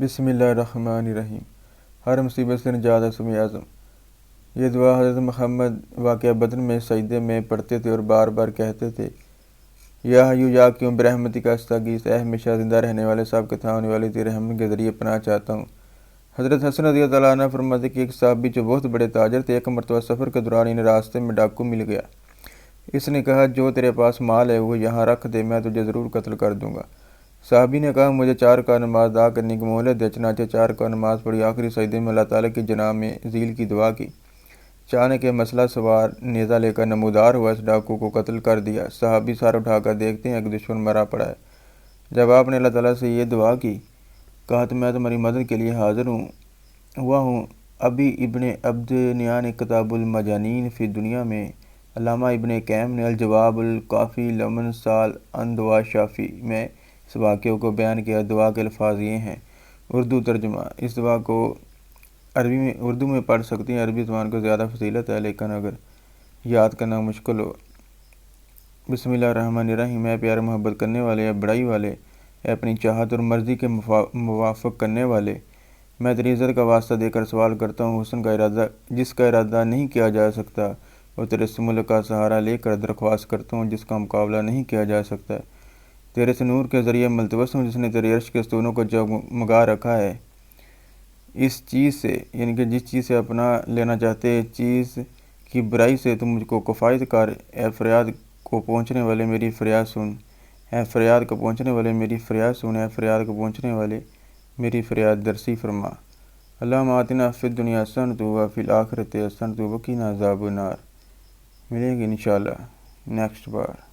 بسم اللہ الرحمن الرحیم۔ ہر مصیبت سے نجات اسم اعظم۔ یہ دعا حضرت محمد واقعہ بدر میں سجدے میں پڑھتے تھے اور بار بار کہتے تھے، یا حیو یا قیوم برحمتک استغیث، اے ہمیشہ زندہ رہنے والے سب کے تھا ہونے والے تیرے رحمت کے ذریعے پناہ چاہتا ہوں۔ حضرت حسن رضی اللہ عنہ فرماتے کہ ایک صحابی جو بہت بڑے تاجر تھے، ایک مرتبہ سفر کے دوران انہیں راستے میں ڈاکو مل گیا۔ اس نے کہا، جو تیرے پاس مال ہے وہ یہاں رکھ دے، میں تجھے ضرور قتل کر دوں گا۔ صحابی نے کہا، مجھے 4 کا نماز ادا کرنے کی مہلت دے۔ چنانچہ 4 کا نماز پڑھی، آخری سجدے میں اللہ تعالیٰ کی جناب میں ذیل کی دعا کی۔ اچانک مسلح سوار نیزہ لے کر نمودار ہوا، اس ڈاکو کو قتل کر دیا۔ صحابی سر اٹھا کر دیکھتے ہیں کہ دشمن مرا پڑا ہے۔ جب آپ نے اللہ تعالیٰ سے یہ دعا کی، کہا تو میں تمہاری مدد کے لیے حاضر ہوا ہوں۔ ابھی ابن عبدنیہ نے کتاب المجانین فی دنیا میں، علامہ ابن قیم نے الجواب الکافی لمن سال عن دعا شافی میں اس واقعے کو بیان کیا۔ دعا کے الفاظ یہ ہیں۔ اردو ترجمہ۔ اس دعا کو اردو میں پڑھ سکتے ہیں، عربی زبان کو زیادہ فصیلت ہے، لیکن اگر یاد کرنا مشکل ہو۔ بسم اللہ الرحمن الرحیم۔ اے پیار محبت کرنے والے، اے بڑائی والے، اے اپنی چاہت اور مرضی کے موافق کرنے والے، میں تیری عزت کا واسطہ دے کر سوال کرتا ہوں، حسن کا ارادہ جس کا ارادہ نہیں کیا جا سکتا، اور تیرے ملک کا سہارا لے کر درخواست کرتا ہوں جس کا مقابلہ نہیں کیا جا سکتا، تیرے سے نور کے ذریعے ملتمس ہوں جس نے تیرے عرش کے ستونوں کو جگمگا رکھا ہے۔ اس چیز سے، یعنی کہ جس چیز سے اپنا لینا چاہتے چیز کی برائی سے تم مجھ کو کفایت کر۔ اے فریاد کو پہنچنے والے میری فریاد سن، اے فریاد کو پہنچنے والے میری فریاد سن، اے فریاد کو پہنچنے والے میری فریاد درسی فرما۔ اللہم آتنا فی الدنیا حسنۃ وفی الآخرۃ حسنۃ وقنا عذاب النار۔ ملیں گے انشاءاللہ نیکسٹ بار۔